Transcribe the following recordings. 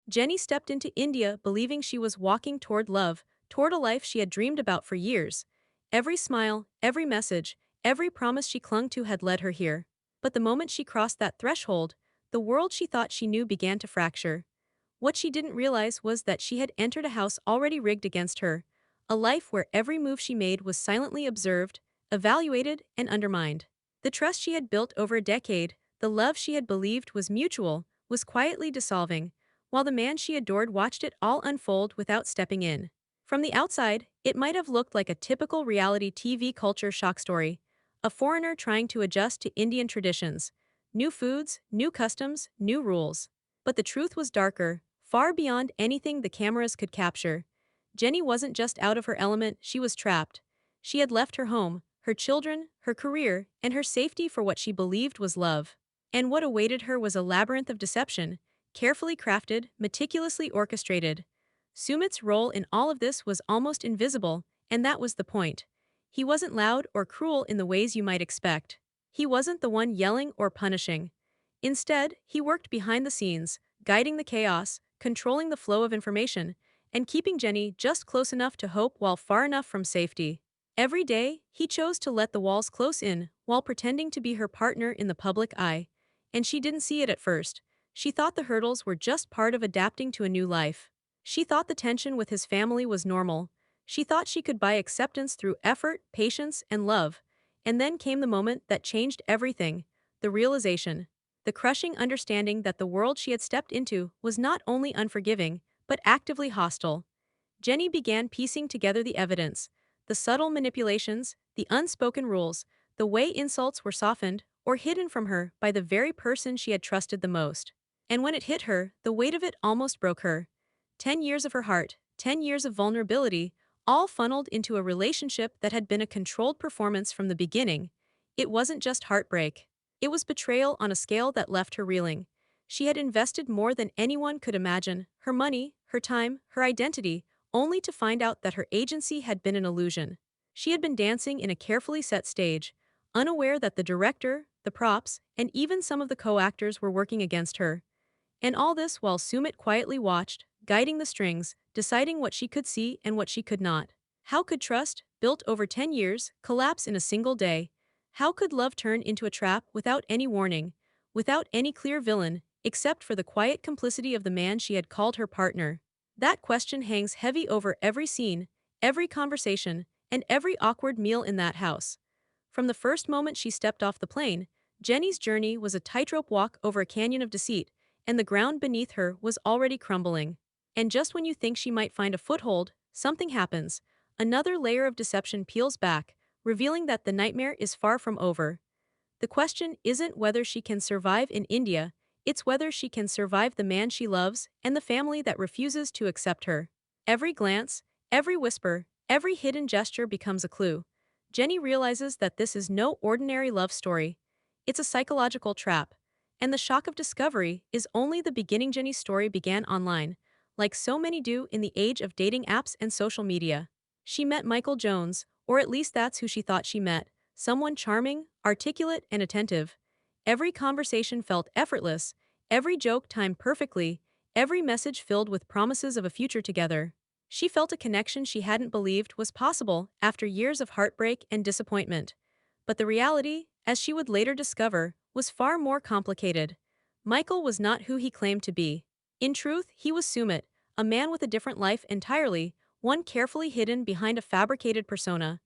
Jenny stepped into India believing she was walking toward love, toward a life she had dreamed about for years. Every smile, every message, every promise she clung to had led her here. But the moment she crossed that threshold, the world she thought she knew began to fracture. What she didn't realize was that she had entered a house already rigged against her, a life where every move she made was silently observed, evaluated, and undermined. The trust she had built over a decade, the love she had believed was mutual, was quietly dissolving, while the man she adored watched it all unfold without stepping in. From the outside, it might have looked like a typical reality TV culture shock story. A foreigner trying to adjust to Indian traditions. New foods, new customs, new rules. But the truth was darker, far beyond anything the cameras could capture. Jenny wasn't just out of her element, she was trapped. She had left her home, her children, her career, and her safety for what she believed was love. And what awaited her was a labyrinth of deception, carefully crafted, meticulously orchestrated. Sumit's role in all of this was almost invisible, and that was the point. He wasn't loud or cruel in the ways you might expect. He wasn't the one yelling or punishing. Instead, he worked behind the scenes, guiding the chaos, controlling the flow of information, and keeping Jenny just close enough to hope while far enough from safety. Every day, he chose to let the walls close in while pretending to be her partner in the public eye. And she didn't see it at first. She thought the hurdles were just part of adapting to a new life. She thought the tension with his family was normal. She thought she could buy acceptance through effort, patience, and love. And then came the moment that changed everything, the realization. The crushing understanding that the world she had stepped into was not only unforgiving, but actively hostile. Jenny began piecing together the evidence, the subtle manipulations, the unspoken rules, the way insults were softened or hidden from her by the very person she had trusted the most. And when it hit her, the weight of it almost broke her. 10 years of her heart, 10 years of vulnerability, all funneled into a relationship that had been a controlled performance from the beginning. It wasn't just heartbreak. It was betrayal on a scale that left her reeling. She had invested more than anyone could imagine, her money, her time, her identity, only to find out that her agency had been an illusion. She had been dancing in a carefully set stage, unaware that the director, the props, and even some of the co-actors were working against her. And all this while Sumit quietly watched, guiding the strings, deciding what she could see and what she could not. How could trust, built over 10 years, collapse in a single day? How could love turn into a trap without any warning, without any clear villain, except for the quiet complicity of the man she had called her partner? That question hangs heavy over every scene, every conversation, and every awkward meal in that house. From the first moment she stepped off the plane, Jenny's journey was a tightrope walk over a canyon of deceit, and the ground beneath her was already crumbling. And just when you think she might find a foothold, something happens. Another layer of deception peels back, revealing that the nightmare is far from over. The question isn't whether she can survive in India, it's whether she can survive the man she loves and the family that refuses to accept her. Every glance, every whisper, every hidden gesture becomes a clue. Jenny realizes that this is no ordinary love story. It's a psychological trap. And the shock of discovery is only the beginning. Jenny's story began online, like so many do in the age of dating apps and social media. She met Michael Jones, or at least that's who she thought she met, someone charming, articulate, and attentive. Every conversation felt effortless, every joke timed perfectly, every message filled with promises of a future together. She felt a connection she hadn't believed was possible after years of heartbreak and disappointment. But the reality, as she would later discover, was far more complicated. Michael was not who he claimed to be. In truth, he was Sumit, a man with a different life entirely, one carefully hidden behind a fabricated persona.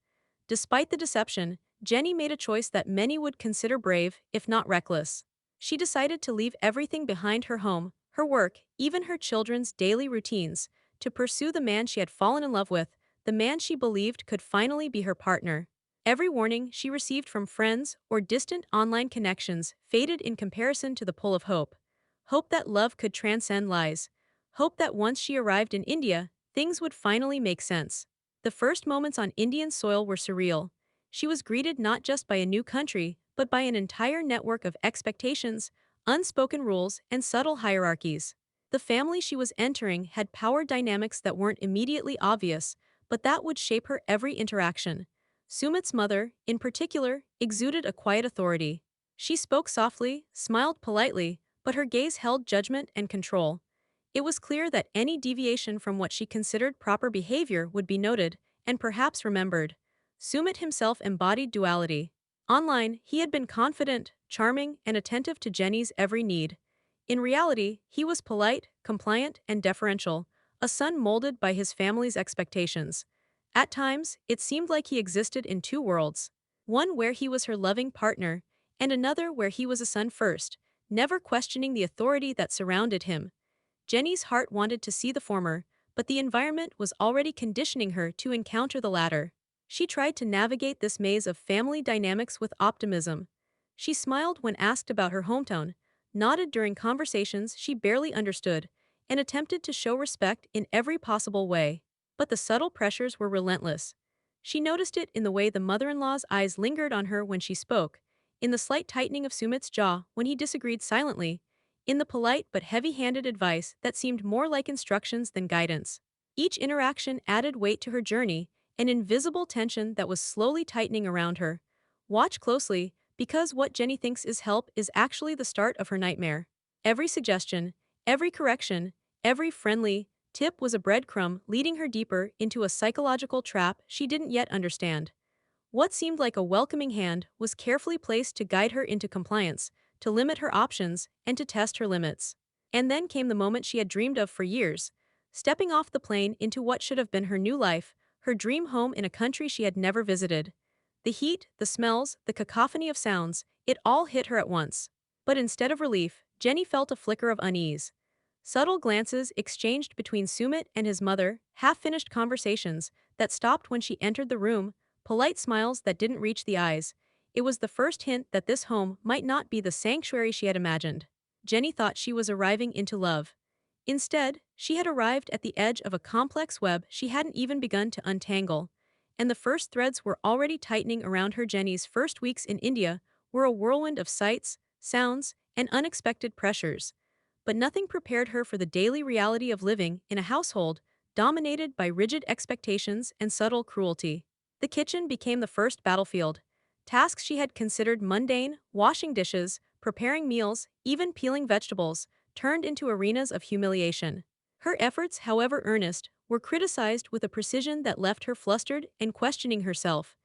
Despite the deception, Jenny made a choice that many would consider brave, if not reckless. She decided to leave everything behind: her home, her work, even her children's daily routines, to pursue the man she had fallen in love with, the man she believed could finally be her partner. Every warning she received from friends or distant online connections faded in comparison to the pull of hope. Hope that love could transcend lies. Hope that once she arrived in India, things would finally make sense. The first moments on Indian soil were surreal. She was greeted not just by a new country, but by an entire network of expectations, unspoken rules, and subtle hierarchies. The family she was entering had power dynamics that weren't immediately obvious, but that would shape her every interaction. Sumit's mother, in particular, exuded a quiet authority. She spoke softly, smiled politely, but her gaze held judgment and control. It was clear that any deviation from what she considered proper behavior would be noted, and perhaps remembered. Sumit himself embodied duality. Online, he had been confident, charming, and attentive to Jenny's every need. In reality, he was polite, compliant, and deferential, a son molded by his family's expectations. At times, it seemed like he existed in two worlds. One where he was her loving partner, and another where he was a son first, never questioning the authority that surrounded him. Jenny's heart wanted to see the former, but the environment was already conditioning her to encounter the latter. She tried to navigate this maze of family dynamics with optimism. She smiled when asked about her hometown, nodded during conversations she barely understood, and attempted to show respect in every possible way. But the subtle pressures were relentless. She noticed it in the way the mother-in-law's eyes lingered on her when she spoke, in the slight tightening of Sumit's jaw when he disagreed silently, in the polite but heavy-handed advice that seemed more like instructions than guidance. Each interaction added weight to her journey, an invisible tension that was slowly tightening around her. Watch closely, because what Jenny thinks is help is actually the start of her nightmare. Every suggestion, every correction, every friendly tip was a breadcrumb leading her deeper into a psychological trap she didn't yet understand. What seemed like a welcoming hand was carefully placed to guide her into compliance, to limit her options, and to test her limits. And then came the moment she had dreamed of for years, stepping off the plane into what should have been her new life, her dream home in a country she had never visited. The heat, the smells, the cacophony of sounds, it all hit her at once. But instead of relief, Jenny felt a flicker of unease. Subtle glances exchanged between Sumit and his mother, half-finished conversations that stopped when she entered the room, polite smiles that didn't reach the eyes. It was the first hint that this home might not be the sanctuary she had imagined. Jenny thought she was arriving into love. Instead, she had arrived at the edge of a complex web she hadn't even begun to untangle. And the first threads were already tightening around her. Jenny's first weeks in India were a whirlwind of sights, sounds, and unexpected pressures. But nothing prepared her for the daily reality of living in a household dominated by rigid expectations and subtle cruelty. The kitchen became the first battlefield. Tasks she had considered mundane, washing dishes, preparing meals, even peeling vegetables, turned into arenas of humiliation. Her efforts, however earnest, were criticized with a precision that left her flustered and questioning herself.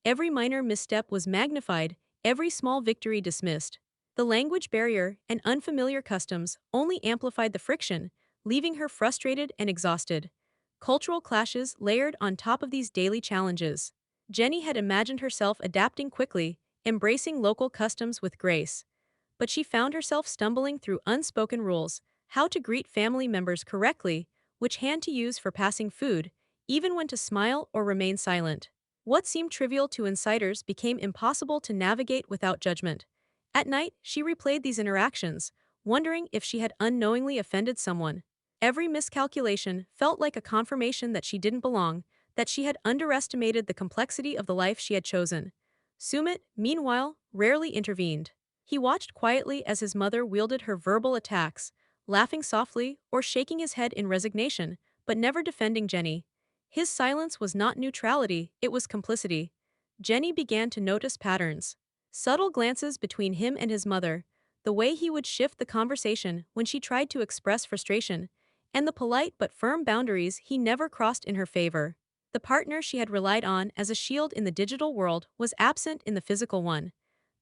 Every minor misstep was magnified, every small victory dismissed. The language barrier and unfamiliar customs only amplified the friction, leaving her frustrated and exhausted. Cultural clashes layered on top of these daily challenges. Jenny had imagined herself adapting quickly, embracing local customs with grace. But she found herself stumbling through unspoken rules, how to greet family members correctly, which hand to use for passing food, even when to smile or remain silent. What seemed trivial to insiders became impossible to navigate without judgment. At night, she replayed these interactions, wondering if she had unknowingly offended someone. Every miscalculation felt like a confirmation that she didn't belong, that she had underestimated the complexity of the life she had chosen. Sumit, meanwhile, rarely intervened. He watched quietly as his mother wielded her verbal attacks, laughing softly or shaking his head in resignation, but never defending Jenny. His silence was not neutrality, it was complicity. Jenny began to notice patterns. Subtle glances between him and his mother, the way he would shift the conversation when she tried to express frustration, and the polite but firm boundaries he never crossed in her favor. The partner she had relied on as a shield in the digital world was absent in the physical one.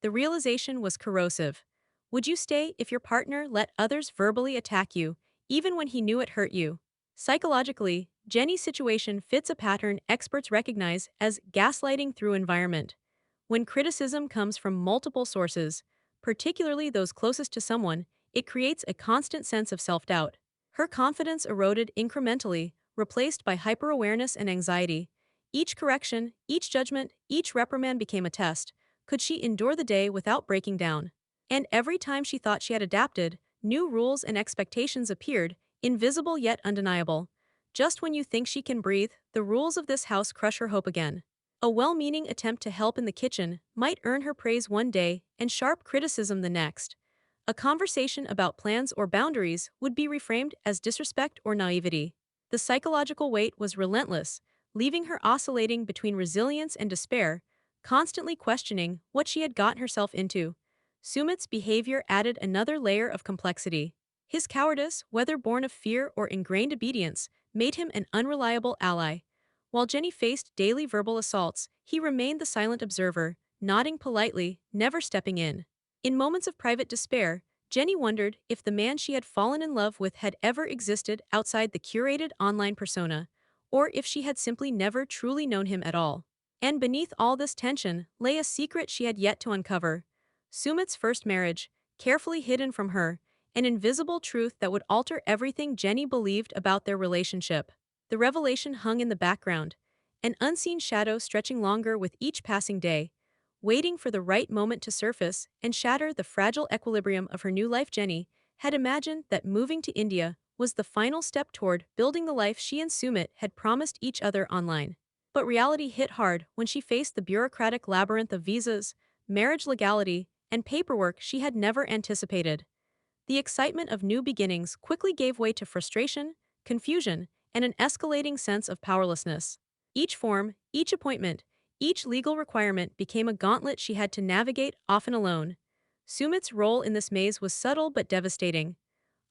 The realization was corrosive. Would you stay if your partner let others verbally attack you, even when he knew it hurt you? Psychologically, Jenny's situation fits a pattern experts recognize as gaslighting through environment. When criticism comes from multiple sources, particularly those closest to someone, it creates a constant sense of self-doubt. Her confidence eroded incrementally, replaced by hyper-awareness and anxiety. Each correction, each judgment, each reprimand became a test. Could she endure the day without breaking down? And every time she thought she had adapted, new rules and expectations appeared, invisible yet undeniable. Just when you think she can breathe, the rules of this house crush her hope again. A well-meaning attempt to help in the kitchen might earn her praise one day and sharp criticism the next. A conversation about plans or boundaries would be reframed as disrespect or naivety. The psychological weight was relentless, leaving her oscillating between resilience and despair, constantly questioning what she had gotten herself into. Sumit's behavior added another layer of complexity. His cowardice, whether born of fear or ingrained obedience, made him an unreliable ally. While Jenny faced daily verbal assaults, he remained the silent observer, nodding politely, never stepping in. In moments of private despair, Jenny wondered if the man she had fallen in love with had ever existed outside the curated online persona, or if she had simply never truly known him at all. And beneath all this tension lay a secret she had yet to uncover. Sumit's first marriage, carefully hidden from her, an invisible truth that would alter everything Jenny believed about their relationship. The revelation hung in the background, an unseen shadow stretching longer with each passing day, waiting for the right moment to surface and shatter the fragile equilibrium of her new life. Jenny had imagined that moving to India was the final step toward building the life she and Sumit had promised each other online. But reality hit hard when she faced the bureaucratic labyrinth of visas, marriage legality, and paperwork she had never anticipated. The excitement of new beginnings quickly gave way to frustration, confusion, and an escalating sense of powerlessness. Each form, each appointment, each legal requirement became a gauntlet she had to navigate, often alone. Sumit's role in this maze was subtle but devastating.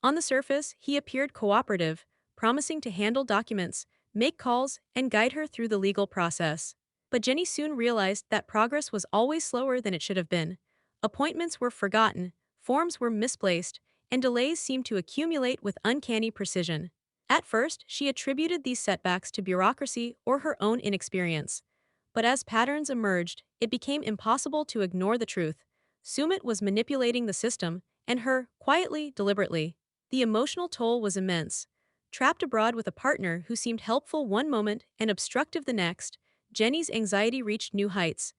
On the surface, he appeared cooperative, promising to handle documents, make calls, and guide her through the legal process. But Jenny soon realized that progress was always slower than it should have been. Appointments were forgotten, forms were misplaced, and delays seemed to accumulate with uncanny precision. At first, she attributed these setbacks to bureaucracy or her own inexperience. But as patterns emerged, it became impossible to ignore the truth. Sumit was manipulating the system, and her, quietly, deliberately. The emotional toll was immense. Trapped abroad with a partner who seemed helpful one moment and obstructive the next, Jenny's anxiety reached new heights.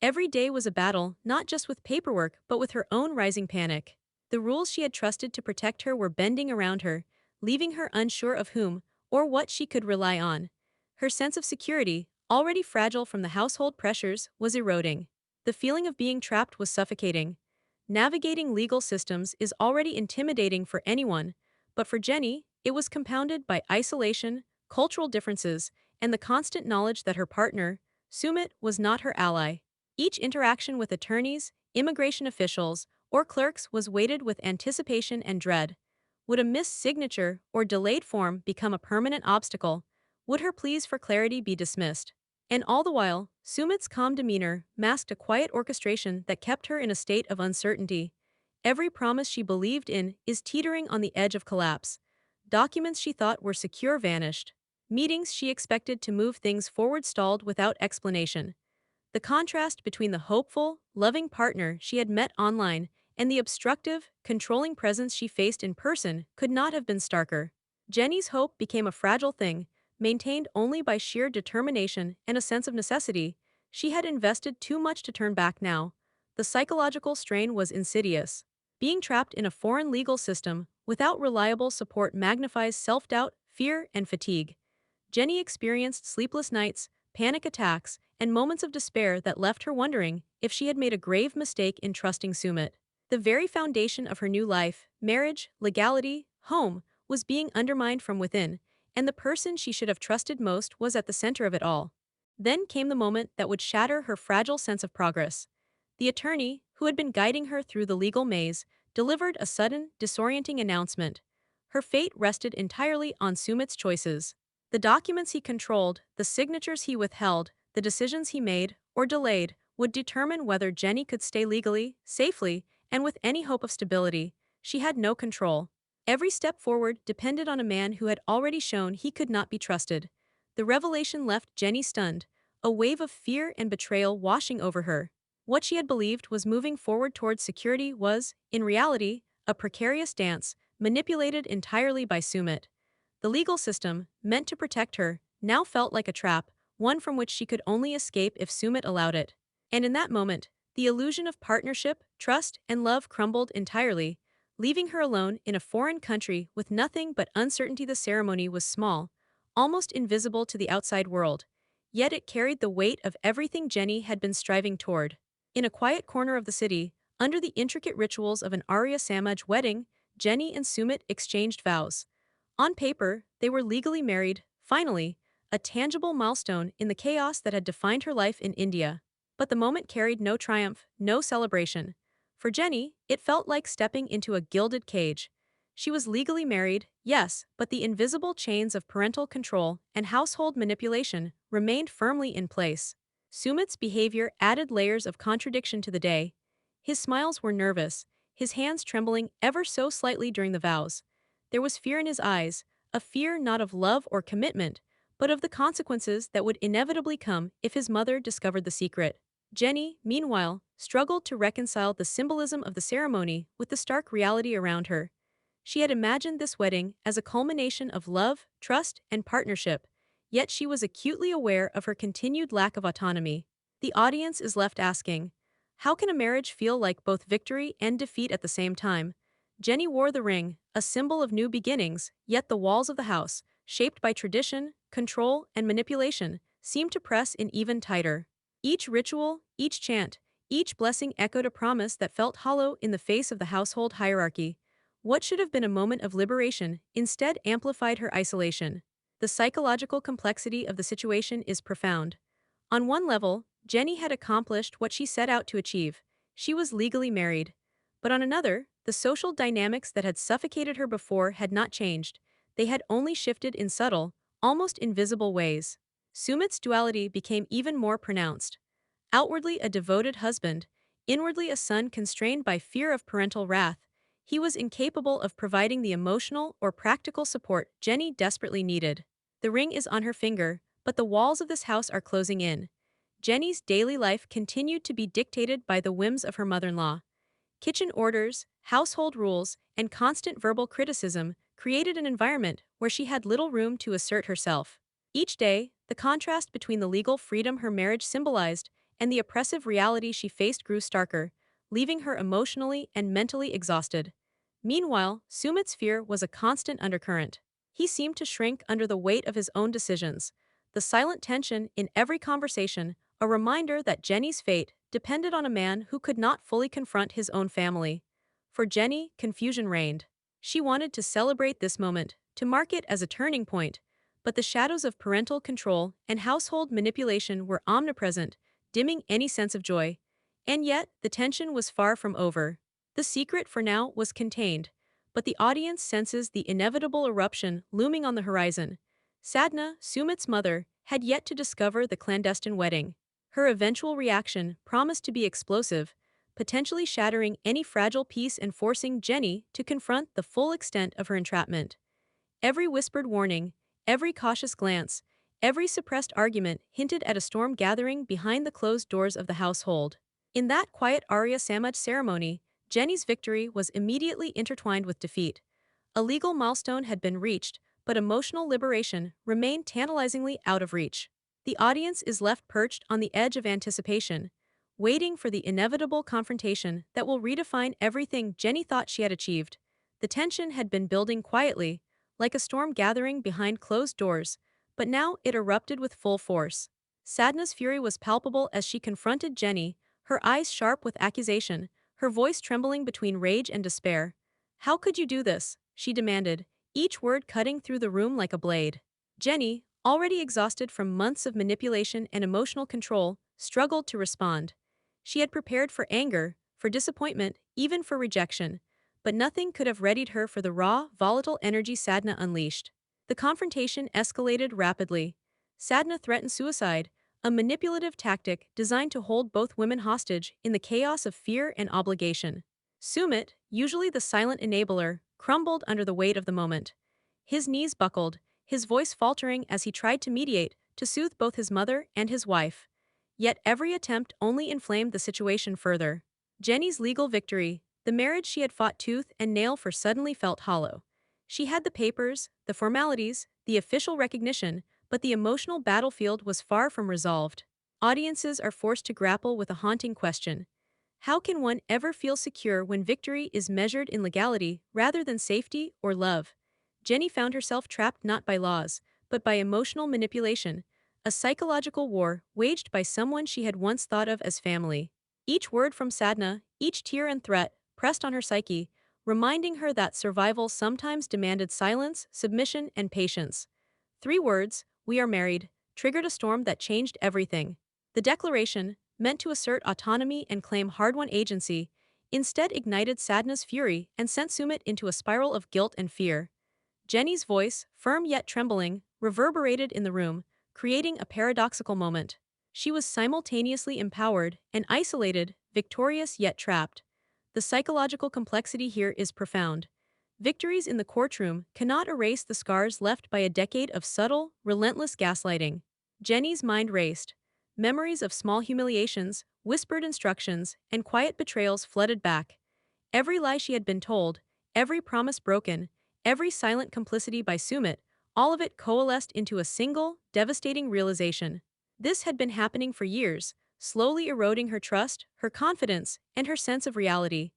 Every day was a battle, not just with paperwork, but with her own rising panic. The rules she had trusted to protect her were bending around her, leaving her unsure of whom or what she could rely on. Her sense of security, already fragile from the household pressures, was eroding. The feeling of being trapped was suffocating. Navigating legal systems is already intimidating for anyone, but for Jenny, it was compounded by isolation, cultural differences, and the constant knowledge that her partner, Sumit, was not her ally. Each interaction with attorneys, immigration officials, or clerks was weighted with anticipation and dread. Would a missed signature or delayed form become a permanent obstacle? Would her pleas for clarity be dismissed? And all the while, Sumit's calm demeanor masked a quiet orchestration that kept her in a state of uncertainty. Every promise she believed in is teetering on the edge of collapse. Documents she thought were secure vanished. Meetings she expected to move things forward stalled without explanation. The contrast between the hopeful, loving partner she had met online and the obstructive, controlling presence she faced in person could not have been starker. Jenny's hope became a fragile thing, maintained only by sheer determination and a sense of necessity. She had invested too much to turn back now. The psychological strain was insidious. Being trapped in a foreign legal system without reliable support magnifies self-doubt, fear, and fatigue. Jenny experienced sleepless nights, panic attacks, and moments of despair that left her wondering if she had made a grave mistake in trusting Sumit. The very foundation of her new life, marriage, legality, home, was being undermined from within, and the person she should have trusted most was at the center of it all. Then came the moment that would shatter her fragile sense of progress. The attorney, who had been guiding her through the legal maze, delivered a sudden, disorienting announcement. Her fate rested entirely on Sumit's choices. The documents he controlled, the signatures he withheld, the decisions he made, or delayed, would determine whether Jenny could stay legally, safely, and with any hope of stability. She had no control. Every step forward depended on a man who had already shown he could not be trusted. The revelation left Jenny stunned, a wave of fear and betrayal washing over her. What she had believed was moving forward towards security was, in reality, a precarious dance, manipulated entirely by Sumit. The legal system, meant to protect her, now felt like a trap, one from which she could only escape if Sumit allowed it. And in that moment, the illusion of partnership, trust, and love crumbled entirely, leaving her alone in a foreign country with nothing but uncertainty. The ceremony was small, almost invisible to the outside world, yet it carried the weight of everything Jenny had been striving toward. In a quiet corner of the city, under the intricate rituals of an Arya Samaj wedding, Jenny and Sumit exchanged vows. On paper, they were legally married, finally, a tangible milestone in the chaos that had defined her life in India. But the moment carried no triumph, no celebration. For Jenny, it felt like stepping into a gilded cage. She was legally married, yes, but the invisible chains of parental control and household manipulation remained firmly in place. Sumit's behavior added layers of contradiction to the day. His smiles were nervous, his hands trembling ever so slightly during the vows. There was fear in his eyes, a fear not of love or commitment, but of the consequences that would inevitably come if his mother discovered the secret. Jenny, meanwhile, struggled to reconcile the symbolism of the ceremony with the stark reality around her. She had imagined this wedding as a culmination of love, trust, and partnership, yet she was acutely aware of her continued lack of autonomy. The audience is left asking, how can a marriage feel like both victory and defeat at the same time? Jenny wore the ring, a symbol of new beginnings, yet the walls of the house, shaped by tradition, control, and manipulation, seemed to press in even tighter. Each ritual, each chant, each blessing echoed a promise that felt hollow in the face of the household hierarchy. What should have been a moment of liberation instead amplified her isolation. The psychological complexity of the situation is profound. On one level, Jenny had accomplished what she set out to achieve. She was legally married. But on another, the social dynamics that had suffocated her before had not changed. They had only shifted in subtle, almost invisible ways. Sumit's duality became even more pronounced. Outwardly a devoted husband, inwardly a son constrained by fear of parental wrath, he was incapable of providing the emotional or practical support Jenny desperately needed. The ring is on her finger, but the walls of this house are closing in. Jenny's daily life continued to be dictated by the whims of her mother-in-law. Kitchen orders, household rules, and constant verbal criticism created an environment where she had little room to assert herself. Each day, the contrast between the legal freedom her marriage symbolized and the oppressive reality she faced grew starker, leaving her emotionally and mentally exhausted. Meanwhile, Sumit's fear was a constant undercurrent. He seemed to shrink under the weight of his own decisions, the silent tension in every conversation, a reminder that Jenny's fate depended on a man who could not fully confront his own family. For Jenny, confusion reigned. She wanted to celebrate this moment, to mark it as a turning point, but the shadows of parental control and household manipulation were omnipresent, dimming any sense of joy. And yet, the tension was far from over. The secret for now was contained, but the audience senses the inevitable eruption looming on the horizon. Sadhna, Sumit's mother, had yet to discover the clandestine wedding. Her eventual reaction promised to be explosive, potentially shattering any fragile peace and forcing Jenny to confront the full extent of her entrapment. Every whispered warning, every cautious glance, every suppressed argument hinted at a storm gathering behind the closed doors of the household. In that quiet Arya Samaj ceremony, Jenny's victory was immediately intertwined with defeat. A legal milestone had been reached, but emotional liberation remained tantalizingly out of reach. The audience is left perched on the edge of anticipation, waiting for the inevitable confrontation that will redefine everything Jenny thought she had achieved. The tension had been building quietly, like a storm gathering behind closed doors, but now it erupted with full force. Sadhna's fury was palpable as she confronted Jenny, her eyes sharp with accusation, her voice trembling between rage and despair. "How could you do this?" she demanded, each word cutting through the room like a blade. Jenny, already exhausted from months of manipulation and emotional control, struggled to respond. She had prepared for anger, for disappointment, even for rejection, but nothing could have readied her for the raw, volatile energy Sadhna unleashed. The confrontation escalated rapidly. Sadhna threatened suicide, a manipulative tactic designed to hold both women hostage in the chaos of fear and obligation. Sumit, usually the silent enabler, crumbled under the weight of the moment. His knees buckled, his voice faltering as he tried to mediate, to soothe both his mother and his wife. Yet every attempt only inflamed the situation further. Jenny's legal victory, the marriage she had fought tooth and nail for, suddenly felt hollow. She had the papers, the formalities, the official recognition, but the emotional battlefield was far from resolved. Audiences are forced to grapple with a haunting question. How can one ever feel secure when victory is measured in legality rather than safety or love? Jenny found herself trapped not by laws, but by emotional manipulation, a psychological war waged by someone she had once thought of as family. Each word from Sadhna, each tear and threat, pressed on her psyche, reminding her that survival sometimes demanded silence, submission, and patience. 3 words, "We are married," triggered a storm that changed everything. The declaration, meant to assert autonomy and claim hard-won agency, instead ignited Sadna's fury and sent Sumit into a spiral of guilt and fear. Jenny's voice, firm yet trembling, reverberated in the room, creating a paradoxical moment. She was simultaneously empowered and isolated, victorious yet trapped. The psychological complexity here is profound. Victories in the courtroom cannot erase the scars left by a decade of subtle, relentless gaslighting. Jenny's mind raced. Memories of small humiliations, whispered instructions, and quiet betrayals flooded back. Every lie she had been told, every promise broken, every silent complicity by Sumit, all of it coalesced into a single, devastating realization. This had been happening for years, slowly eroding her trust, her confidence, and her sense of reality.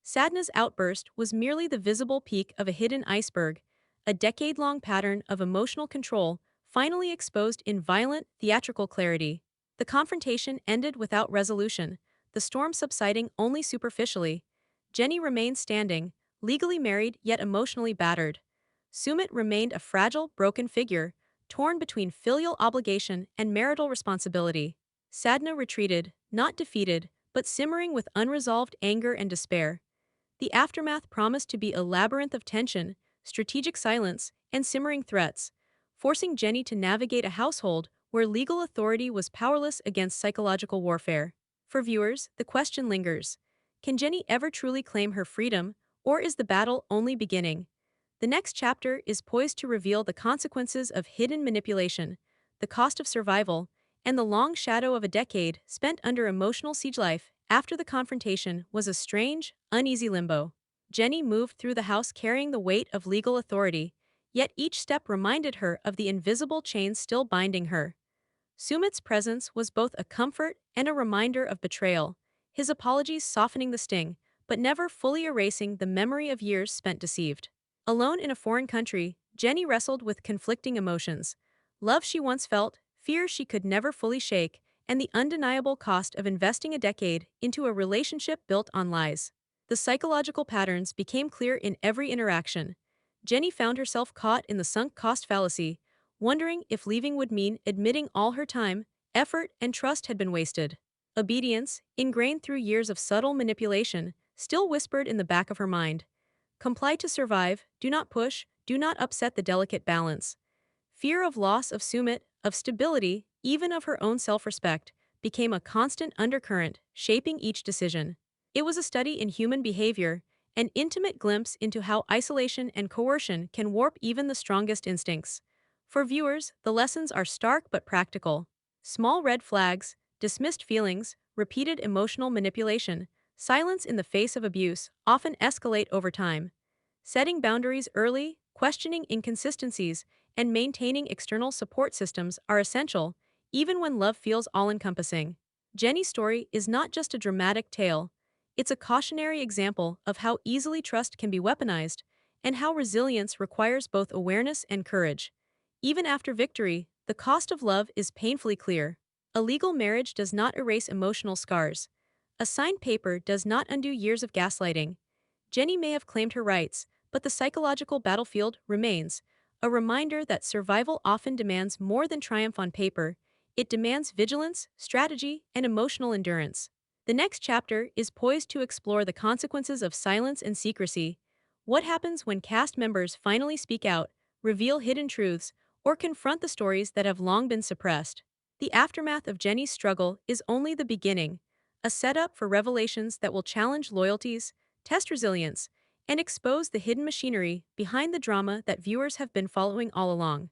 Sadna's outburst was merely the visible peak of a hidden iceberg, a decade-long pattern of emotional control, finally exposed in violent, theatrical clarity. The confrontation ended without resolution, the storm subsiding only superficially. Jenny remained standing, legally married yet emotionally battered. Sumit remained a fragile, broken figure, torn between filial obligation and marital responsibility. Sadhna retreated, not defeated, but simmering with unresolved anger and despair. The aftermath promised to be a labyrinth of tension, strategic silence, and simmering threats, forcing Jenny to navigate a household where legal authority was powerless against psychological warfare. For viewers, the question lingers. Can Jenny ever truly claim her freedom, or is the battle only beginning? The next chapter is poised to reveal the consequences of hidden manipulation, the cost of survival, and the long shadow of a decade spent under emotional siege. Life after the confrontation was a strange, uneasy limbo. Jenny moved through the house carrying the weight of legal authority, yet each step reminded her of the invisible chains still binding her. Sumit's presence was both a comfort and a reminder of betrayal, his apologies softening the sting, but never fully erasing the memory of years spent deceived. Alone in a foreign country, Jenny wrestled with conflicting emotions. Love she once felt, fear she could never fully shake, and the undeniable cost of investing a decade into a relationship built on lies. The psychological patterns became clear in every interaction. Jenny found herself caught in the sunk cost fallacy, wondering if leaving would mean admitting all her time, effort, and trust had been wasted. Obedience, ingrained through years of subtle manipulation, still whispered in the back of her mind. Comply to survive, do not push, do not upset the delicate balance. Fear of loss of Sumit, of stability, even of her own self-respect, became a constant undercurrent, shaping each decision. It was a study in human behavior, an intimate glimpse into how isolation and coercion can warp even the strongest instincts. For viewers, the lessons are stark but practical. Small red flags, dismissed feelings, repeated emotional manipulation, silence in the face of abuse often escalate over time. Setting boundaries early, questioning inconsistencies, and maintaining external support systems are essential, even when love feels all-encompassing. Jenny's story is not just a dramatic tale, it's a cautionary example of how easily trust can be weaponized and how resilience requires both awareness and courage. Even after victory, the cost of love is painfully clear. A legal marriage does not erase emotional scars. A signed paper does not undo years of gaslighting. Jenny may have claimed her rights, but the psychological battlefield remains, a reminder that survival often demands more than triumph on paper. It demands vigilance, strategy, and emotional endurance. The next chapter is poised to explore the consequences of silence and secrecy. What happens when cast members finally speak out, reveal hidden truths, or confront the stories that have long been suppressed? The aftermath of Jenny's struggle is only the beginning, a setup for revelations that will challenge loyalties, test resilience, and expose the hidden machinery behind the drama that viewers have been following all along.